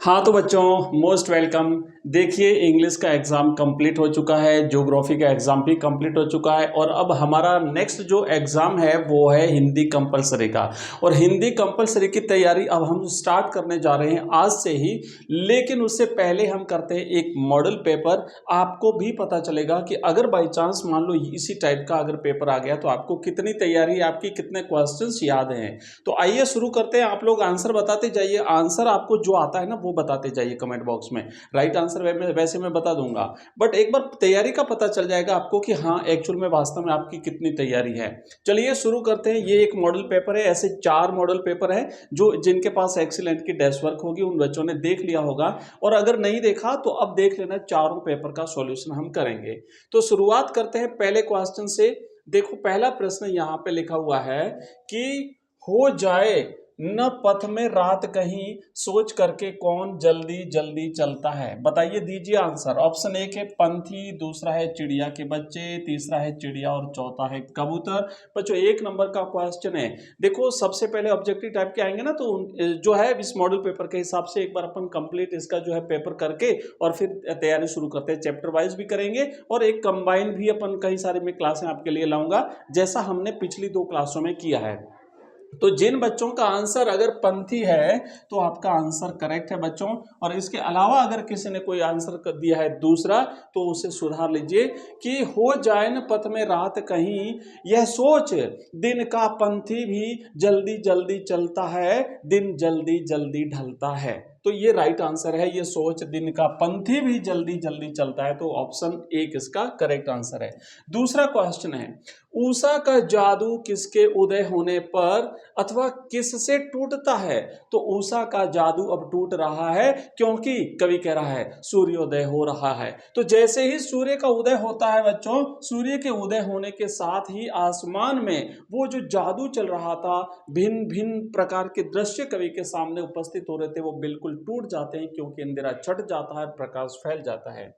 हाँ तो बच्चों मोस्ट वेलकम। देखिए इंग्लिश का एग्ज़ाम कंप्लीट हो चुका है, ज्योग्राफी का एग्ज़ाम भी कंप्लीट हो चुका है और अब हमारा नेक्स्ट जो एग्ज़ाम है वो है हिंदी कंपलसरी का। और हिंदी कंपलसरी की तैयारी अब हम स्टार्ट करने जा रहे हैं आज से ही। लेकिन उससे पहले हम करते हैं एक मॉडल पेपर। आपको भी पता चलेगा कि अगर बाई चांस मान लो इसी टाइप का अगर पेपर आ गया तो आपको कितनी तैयारी, आपकी कितने क्वेश्चंस याद हैं। तो आइए शुरू करते हैं। आप लोग आंसर बताते जाइए, आंसर आपको जो आता है ना वो बताते जाइए कमेंट बॉक्स में। राइट आंसर वैसे मैं बता दूंगा, बट एक बार तैयारी का पता चल जाएगा आपको कि हाँ एक्चुअल में वास्तव में आपकी कितनी तैयारी है। चलिए शुरू करते हैं। ये एक मॉडल पेपर है, ऐसे 4 मॉडल पेपर है जो जिनके पास एक्सीलेंट की डेस्क वर्क होगी उन बच्चों ने देख लिया होगा, और अगर नहीं देखा तो अब देख लेना। चारों पेपर का सॉल्यूशन हम करेंगे। तो शुरुआत करते हैं पहले क्वेश्चन से। देखो पहला प्रश्न यहाँ पे लिखा हुआ है कि हो जाए न पथ में रात कहीं, सोच करके कौन जल्दी जल्दी चलता है। बताइए, दीजिए आंसर। ऑप्शन एक है पंथी, दूसरा है चिड़िया के बच्चे, तीसरा है चिड़िया और चौथा है कबूतर। बच्चों एक नंबर का क्वेश्चन है। देखो सबसे पहले ऑब्जेक्टिव टाइप के आएंगे ना तो जो है इस मॉडल पेपर के हिसाब से एक बार अपन कंप्लीट इसका जो है पेपर करके और फिर तैयारी शुरू करते हैं। चैप्टर वाइज भी करेंगे और एक कंबाइन भी अपन कई सारे मैं क्लासें आपके लिए लाऊंगा जैसा हमने पिछली 2 क्लासों में किया है। तो जिन बच्चों का आंसर अगर पंथी है तो आपका आंसर करेक्ट है बच्चों, और इसके अलावा अगर किसी ने कोई आंसर कर दिया है दूसरा तो उसे सुधार लीजिए कि हो जाए न पथ में रात कहीं, यह सोच दिन का पंथी भी जल्दी जल्दी चलता है, दिन जल्दी जल्दी ढलता है। तो ये राइट आंसर है, ये सोच दिन का पंथी भी जल्दी जल्दी चलता है। तो ऑप्शन एक इसका करेक्ट आंसर है। दूसरा क्वेश्चन है, उषा का जादू किसके उदय होने पर अथवा किससे टूटता है। तो उषा का जादू अब टूट रहा है क्योंकि कवि कह रहा है सूर्योदय हो रहा है। तो जैसे ही सूर्य का उदय होता है बच्चों, सूर्य के उदय होने के साथ ही आसमान में वो जो जादू चल रहा था, भिन्न भिन्न प्रकार के दृश्य कवि के सामने उपस्थित हो रहे थे, वो बिल्कुल टूट जाते हैं क्योंकि अंधेरा छट जाता है, प्रकाश फैल जाता है।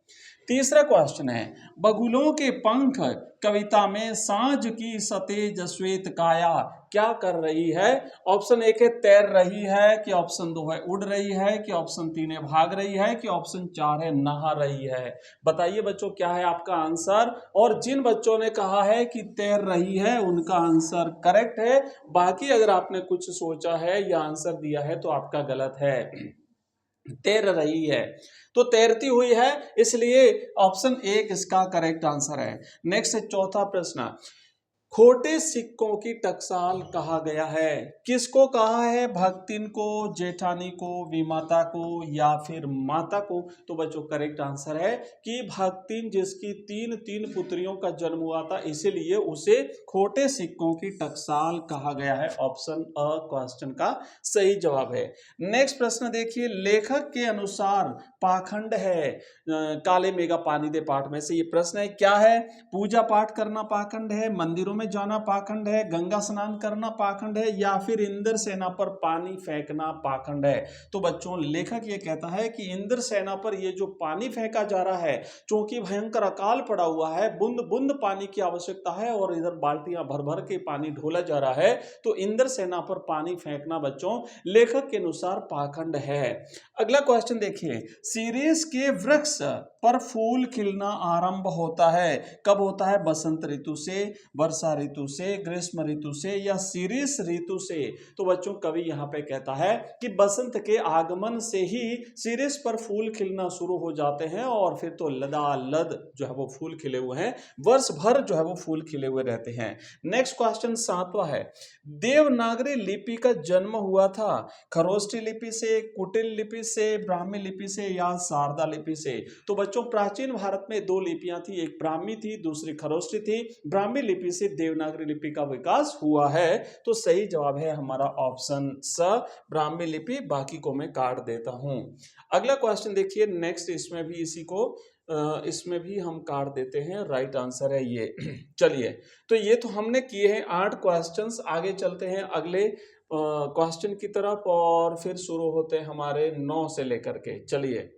तीसरा क्वेश्चन है, बगुलों के पंख कविता में सांझ की सतेज श्वेत काया क्या कर रही है। ऑप्शन एक है तैर रही है, कि ऑप्शन दो है उड़ रही है, कि ऑप्शन तीन है भाग रही है, कि ऑप्शन चार है नहा रही है। बताइए बच्चों क्या है आपका आंसर। और जिन बच्चों ने कहा है कि तैर रही है उनका आंसर करेक्ट है। बाकी अगर आपने कुछ सोचा है या आंसर दिया है तो आपका गलत है। तैर रही है तो तैरती हुई है, इसलिए ऑप्शन एक इसका करेक्ट आंसर है। नेक्स्ट चौथा प्रश्न, खोटे सिक्कों की टकसाल कहा गया है। किसको कहा है, भक्तिन को, जेठानी को, विमाता को या फिर माता को। तो बच्चों करेक्ट आंसर है कि भक्तिन जिसकी तीन तीन पुत्रियों का जन्म हुआ था इसीलिए उसे खोटे सिक्कों की टकसाल कहा गया है। ऑप्शन अ क्वेश्चन का सही जवाब है। नेक्स्ट प्रश्न देखिए, लेखक के अनुसार पाखंड है काले मेगा पानी दे पाठ में से ये प्रश्न है क्या है। पूजा पाठ करना पाखंड है, मंदिरों में जाना पाखंड है, गंगा स्नान करना पाखंड है या फिर इंद्र सेना पर पानी फेंकना पाखंड है। तो बच्चों लेखक ये कहता है कि इंद्र सेना पर ये जो पानी फेंका जा रहा है, क्योंकि भयंकर अकाल पड़ा हुआ है, बूंद बूंद पानी की आवश्यकता है और इधर बाल्टियां भर भर के पानी ढोला जा रहा है, तो इंद्र सेना पर पानी फेंकना बच्चों लेखक के अनुसार पाखंड है। अगला क्वेश्चन देखिए, शीरीष के वृक्ष पर फूल खिलना आरंभ होता है, कब होता है, बसंत ऋतु से, वर्षा ऋतु से, ग्रीष्म ऋतु से या शीरीष ऋतु से। तो बच्चों कवि यहाँ पे कहता है कि बसंत के आगमन से ही शीरीष पर फूल खिलना शुरू हो जाते हैं और फिर तो लदालद जो है वो फूल खिले हुए हैं, वर्ष भर जो है वो फूल खिले हुए रहते हैं। नेक्स्ट क्वेश्चन सातवां है, देवनागरी लिपि का जन्म हुआ था खरोष्ठी लिपि से, कुटिल लिपि से, ब्राह्मी लिपि से या शारदा लिपि से। तो बच्चों प्राचीन भारत में 2 लिपियां थी, एक ब्राह्मी थी दूसरी खरोष्ठी थी। ब्राह्मी लिपि से देवनागरी लिपि का विकास हुआ है। तो सही जवाब है हमारा ऑप्शन स ब्राह्मी लिपि, बाकी को मैं काट देता हूं। अगला क्वेश्चन देखिए, नेक्स्ट इसमें भी इसी को इसमें भी हम काट देते हैं, राइट आंसर है ये। चलिए, तो ये तो हमने किए हैं 8 क्वेश्चंस। आगे चलते हैं अगले क्वेश्चन की तरफ और फिर शुरू होते हैं हमारे 9 से लेकर के। चलिए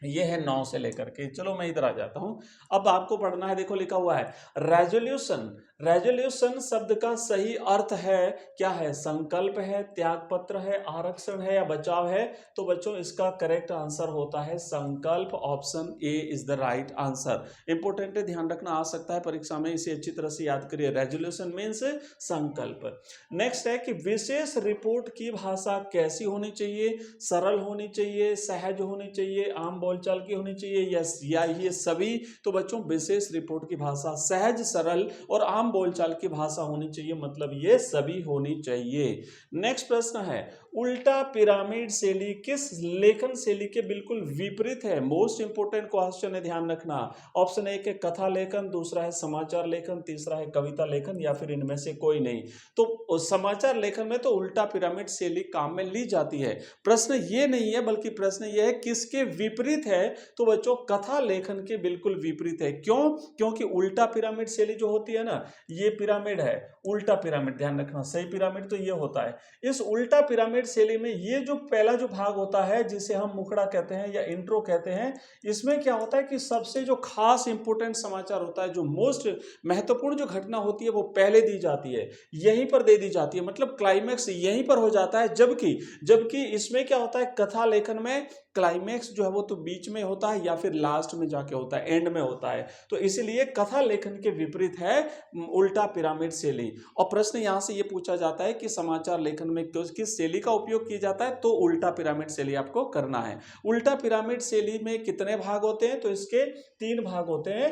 ये है 9 से लेकर के। चलो मैं इधर आ जाता हूं। अब आपको पढ़ना है, देखो लिखा हुआ है रेजोल्यूशन। रेजोल्यूशन शब्द का सही अर्थ है क्या है? संकल्प है, त्यागपत्र है, आरक्षण है या बचाव है? तो बच्चों इसका करेक्ट आंसर होता है संकल्प। Option A is the right answer. Important है, ध्यान रखना, आ सकता है परीक्षा में, इसे अच्छी तरह से याद करिए। रेजोल्यूशन मीन्स संकल्प। नेक्स्ट है कि विशेष रिपोर्ट की भाषा कैसी होनी चाहिए? सरल होनी चाहिए, सहज होनी चाहिए, आम बोलचाल की होनी चाहिए, यस या ये सभी? तो बच्चों विशेष रिपोर्ट की भाषा सहज, सरल और आम बोलचाल की भाषा होनी चाहिए, मतलब ये सभी होनी चाहिए। नेक्स्ट प्रश्न है उल्टा पिरामिड शैली किस लेखन शैली के बिल्कुल विपरीत है? मोस्ट इंपोर्टेंट क्वेश्चन है, ध्यान रखना। ऑप्शन एक है कथा लेखन, दूसरा है समाचार लेखन, तीसरा है कविता लेखन या फिर इनमें से कोई नहीं। तो समाचार लेखन में तो उल्टा पिरामिड शैली काम में ली जाती है। प्रश्न ये नहीं है, बल्कि प्रश्न ये है किसके विपरीत है? तो बच्चों कथा लेखन के बिल्कुल विपरीत है। क्यों? क्योंकि उल्टा पिरामिड शैली जो होती है ना, ये पिरामिड है, उल्टा पिरामिड, ध्यान रखना, सही पिरामिड तो ये होता है। इस उल्टा पिरामिड शैली में ये जो पहला जो भाग होता है जिसे हम मुखड़ा कहते हैं या इंट्रो कहते हैं, इसमें क्या होता है कि सबसे जो खास इंपोर्टेंट समाचार होता है, जो मोस्ट महत्वपूर्ण जो घटना होती है वो पहले दी जाती है, यहीं पर दे दी जाती है, मतलब क्लाइमैक्स यहीं पर हो जाता है। जबकि इसमें क्या होता है, कथा लेखन में क्लाइमैक्स जो है वो तो बीच में होता है या फिर लास्ट में जाके होता है, एंड में होता है। तो इसलिए कथा लेखन के विपरीत है उल्टा पिरामिड शैली। और प्रश्न यहां से ये पूछा जाता है कि समाचार लेखन में किस शैली का उपयोग किया जाता है? तो उल्टा पिरामिड शैली आपको करना है। उल्टा पिरामिड शैली में कितने भाग होते हैं? तो इसके 3 भाग होते हैं।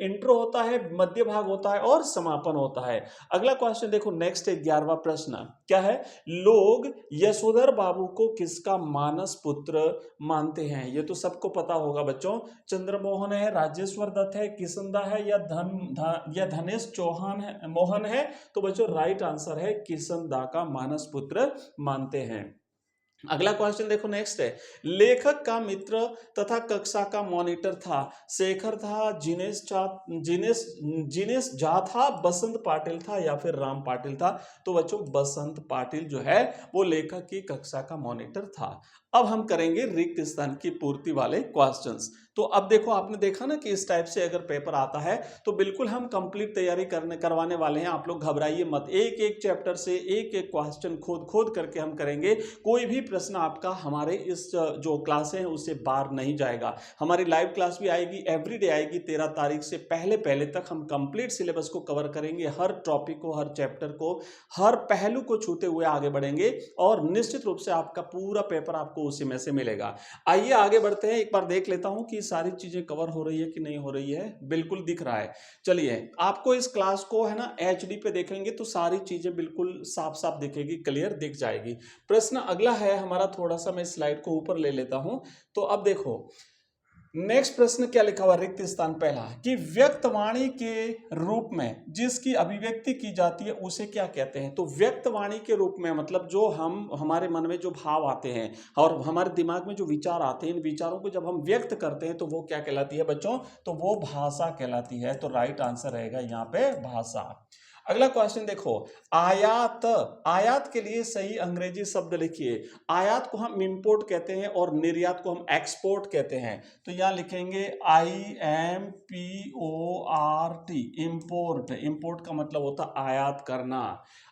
इंट्रो होता है, मध्य भाग होता है और समापन होता है। अगला क्वेश्चन देखो, नेक्स्ट 11वां प्रश्न क्या है? लोग यशोधर बाबू को किसका मानस पुत्र मानते हैं? ये तो सबको पता होगा बच्चों। चंद्रमोहन है, राजेश्वर दत्त है, किशनदा है या धनेश चौहान है, मोहन है? तो बच्चों राइट आंसर है किशनदा का मानस पुत्र मानते हैं। अगला क्वेश्चन देखो, नेक्स्ट है लेखक का मित्र तथा कक्षा का मॉनिटर था, शेखर था, जिनेश झा था, बसंत पाटिल था या फिर राम पाटिल था? तो बच्चों बसंत पाटिल जो है वो लेखक की कक्षा का मॉनिटर था। अब हम करेंगे रिक्त स्थान की पूर्ति वाले क्वेश्चंस। तो अब देखो, आपने देखा ना कि इस टाइप से अगर पेपर आता है तो बिल्कुल हम कंप्लीट तैयारी करवाने वाले हैं। आप लोग घबराइए मत, एक एक चैप्टर से एक एक क्वेश्चन खोद खोद करके हम करेंगे। कोई भी प्रश्न आपका हमारे इस जो क्लास है उससे बाहर नहीं जाएगा। हमारी लाइव क्लास भी आएगी, एवरीडे आएगी। 13 तारीख से पहले तक हम कंप्लीट सिलेबस को कवर करेंगे, हर टॉपिक को, हर चैप्टर को, हर पहलू को छूते हुए आगे बढ़ेंगे और निश्चित रूप से आपका पूरा पेपर आपको उसी में से मिलेगा। आइए आगे बढ़ते हैं। एक बार देख लेता हूं कि सारी चीजें कवर हो रही है कि नहीं हो रही है। बिल्कुल दिख रहा है। चलिए, आपको इस क्लास को है ना एचडी पे देखेंगे तो सारी चीजें बिल्कुल साफ साफ दिखेगी, क्लियर दिख जाएगी। प्रश्न अगला है हमारा, थोड़ा सा मैं स्लाइड को ऊपर ले लेता हूं। तो अब देखो नेक्स्ट प्रश्न क्या लिखा हुआ, रिक्त स्थान पहला, कि व्यक्तवाणी के रूप में जिसकी अभिव्यक्ति की जाती है उसे क्या कहते हैं? तो व्यक्तवाणी के रूप में मतलब जो हमारे मन में जो भाव आते हैं और हमारे दिमाग में जो विचार आते हैं, इन विचारों को जब हम व्यक्त करते हैं तो वो क्या कहलाती है बच्चों? तो वो भाषा कहलाती है। तो राइट आंसर रहेगा यहाँ पे भाषा। अगला क्वेश्चन देखो, आयात, आयात के लिए सही अंग्रेजी शब्द लिखिए। आयात को हम इंपोर्ट कहते हैं और निर्यात को हम एक्सपोर्ट कहते हैं। तो यहां लिखेंगे IMPORT, इंपोर्ट। इंपोर्ट का मतलब होता आयात करना।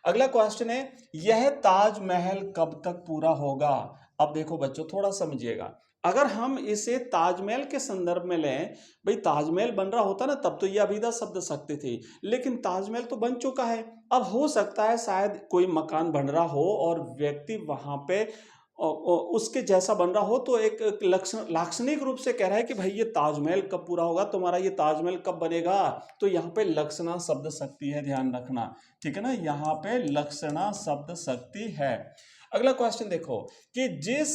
अगला क्वेश्चन है, यह ताजमहल कब तक पूरा होगा? अब देखो बच्चों थोड़ा समझिएगा, अगर हम इसे ताजमहल के संदर्भ में लें, भाई ताजमहल बन रहा होता ना तब तो ये अभिधा शब्द शक्ति थी, लेकिन ताजमहल तो बन चुका है। अब हो सकता है शायद कोई मकान बन रहा हो और व्यक्ति वहां पे उसके जैसा बन रहा हो, तो एक लाक्षणिक रूप से कह रहा है कि भाई ये ताजमहल कब पूरा होगा, तुम्हारा ये ताजमहल कब बनेगा? तो यहाँ पे लक्षणा शब्द शक्ति है, ध्यान रखना, ठीक है ना, यहाँ पे लक्षणा शब्द शक्ति है। अगला क्वेश्चन देखो कि जिस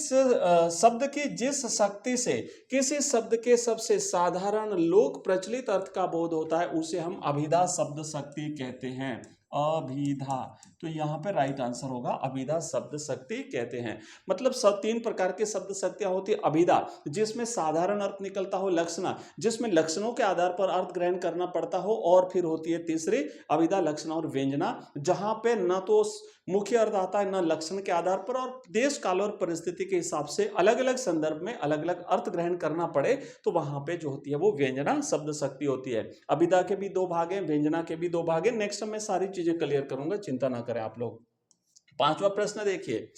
शब्द की जिस शक्ति से किसी शब्द के सबसे साधारण लोक प्रचलित अर्थ का बोध होता है उसे हम अभिधा शब्द शक्ति कहते हैं। अभिधा। तो यहाँ पे राइट आंसर होगा अभिधा शब्द शक्ति कहते हैं। मतलब सब 3 प्रकार के शब्द शक्तियां होती है। अभिधा जिसमें साधारण अर्थ निकलता हो, लक्षणा जिसमें लक्षणों के आधार पर अर्थ ग्रहण करना पड़ता हो, और फिर होती है तीसरी अभिधा लक्षणा और व्यंजना, जहां पे न तो मुख्य अर्थ आता है न लक्षण के आधार पर, और देश काल और परिस्थिति के हिसाब से अलग अलग संदर्भ में अलग अलग अर्थ ग्रहण करना पड़े तो वहां पे जो होती है वो व्यंजना शब्द शक्ति होती है। अभिधा के भी 2 भाग हैं, व्यंजना के भी 2 भाग हैं। नेक्स्ट मैं सारी चीजें क्लियर करूंगा, चिंता ना करें आप लोग। 5वां प्रश्न देखिए,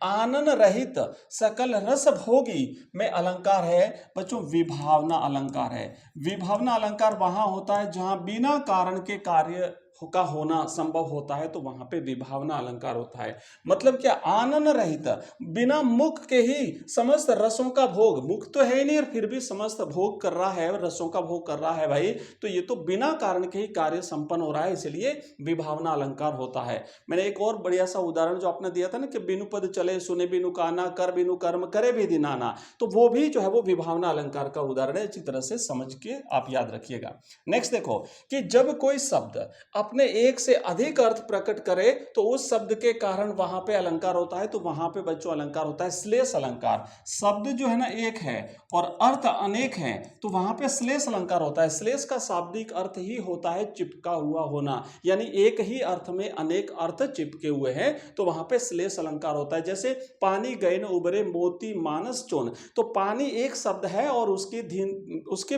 आनन रहित सकल रस भोगी में अलंकार है बच्चों विभावना अलंकार है। विभावना अलंकार वहां होता है जहां बिना कारण के कार्य का होना संभव होता है, तो वहां पे विभावना अलंकार होता है। मतलब क्या, आनन रहित बिना मुख के ही समस्त रसों का भोग, मुख तो है ही नहीं और फिर भी समस्त भोग कर रहा है, रसों का भोग कर रहा है भाई, तो ये तो बिना कारण के ही कार्य संपन्न हो रहा है, इसलिए विभावना अलंकार होता है। मैंने एक और बढ़िया सा उदाहरण जो आपने दिया था ना कि बिनु पद चले सुने बिनु काना कर बिनु कर्म करे भी दिनाना, तो वो भी जो है वो विभावना अलंकार का उदाहरण है। अच्छी तरह से समझ के आप याद रखिएगा। नेक्स्ट देखो कि जब कोई शब्द अपने एक से अधिक अर्थ प्रकट करे तो उस शब्द के कारण वहां पे अलंकार होता है, तो वहां पे बच्चों अलंकार होता है श्लेष अलंकार। शब्द जो है ना एक है और अर्थ अनेक हैं, तो वहां पे श्लेष अलंकार होता है। श्लेष का शाब्दिक अर्थ ही होता है चिपका हुआ होना, यानी एक ही अर्थ में अनेक अर्थ चिपके हुए हैं, तो वहां पे श्लेष अलंकार होता है। जैसे पानी गए न उबरे मोती मानस चोन, तो पानी एक शब्द है और उसके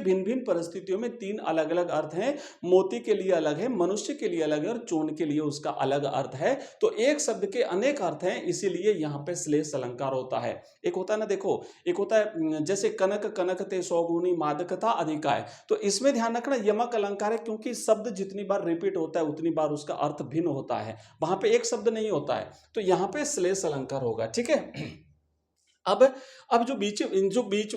भिन्न भिन्न परिस्थितियों में 3 अलग अलग अर्थ हैं। मोती के लिए अलग है, मनुष्य के लिए अलग है और चोन के लिए उसका अलग अर्थ है। तो एक शब्द के अनेक अर्थ हैं, इसीलिए यहां पे श्लेष अलंकार होता है। एक होता है ना, देखो एक होता है जैसे कनक कनक ते सौगुनी मादकता अधिकाय, तो इसमें ध्यान रखना यमक अलंकार है, क्योंकि शब्द जितनी बार रिपीट होता है उतनी बार उसका अर्थ भिन्न होता है, वहां पे एक शब्द नहीं होता है, तो यहां पे श्लेष अलंकार होगा। ठीक है। अब जो बीच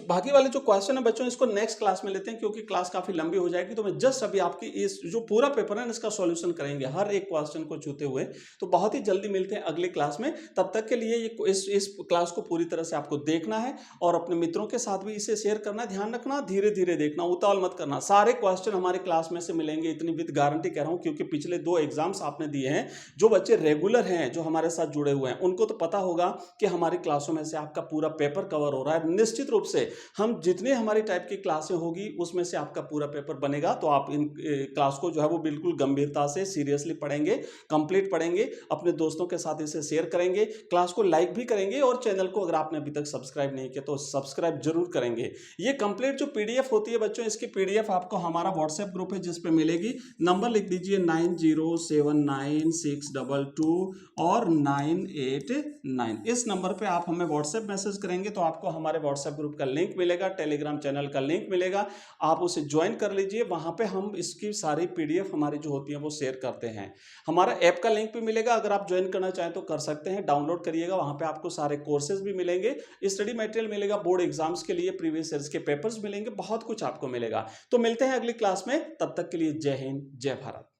बाकी वाले जो क्वेश्चन है बच्चों, इसको नेक्स्ट क्लास में लेते हैं, क्योंकि क्लास काफी लंबी हो जाएगी। तो मैं जस्ट अभी आपकी इस जो पूरा पेपर है इसका सॉल्यूशन करेंगे हर एक क्वेश्चन को छूते हुए। तो बहुत ही जल्दी मिलते हैं अगली क्लास में। तब तक के लिए इस क्लास को पूरी तरह से आपको देखना है और अपने मित्रों के साथ भी इसे शेयर करना। ध्यान रखना, धीरे धीरे देखना, उतावल मत करना। सारे क्वेश्चन हमारे क्लास में से मिलेंगे, इतनी विद गारंटी कह रहा हूं, क्योंकि पिछले 2 एग्जाम्स आपने दिए हैं। जो बच्चे रेगुलर हैं, जो हमारे साथ जुड़े हुए हैं, उनको तो पता होगा कि हमारी क्लासों में से आपका पूरा पेपर कवर हो रहा है। निश्चित रूप से हम जितने हमारी टाइप की क्लासें होगी उसमें से आपका पूरा पेपर बनेगा, तो आप इन क्लास को जो है वो बिल्कुल गंभीरता से सीरियसली पढ़ेंगे, कंप्लीट पढ़ेंगे, अपने दोस्तों के साथ इसे शेयर करेंगे, क्लास को लाइक भी करेंगे और चैनल को अगर आपने अभी तक सब्सक्राइब नहीं किया तो सब्सक्राइब जरूर करेंगे। ये कंप्लीट जो पीडीएफ होती है बच्चों, इसकी पीडीएफ आपको हमारा व्हाट्सएप ग्रुप है जिस पे मिलेगी। नंबर लिख दीजिए 907962 और 989। इस नंबर पे आप हमें व्हाट्सएप मैसेज करेंगे तो आपको हमारे व्हाट्सएप ग्रुप का लिंक मिलेगा, टेलीग्राम चैनल का लिंक मिलेगा, आप उसे ज्वाइन कर लीजिए। वहां पे हम इसकी सारी पीडीएफ हमारी जो होती है वो शेयर करते हैं। हमारा ऐप का लिंक भी मिलेगा, अगर आप ज्वाइन करना चाहें तो कर सकते हैं, डाउनलोड करिएगा। वहां पे आपको सारे कोर्सेज भी मिलेंगे, स्टडी मटेरियल मिलेगा, बोर्ड एग्जाम्स के लिए प्रीवियस ईयर्स के पेपर्स मिलेंगे, बहुत कुछ आपको मिलेगा। तो मिलते हैं अगली क्लास में, तब तक के लिए जय हिंद, जय भारत।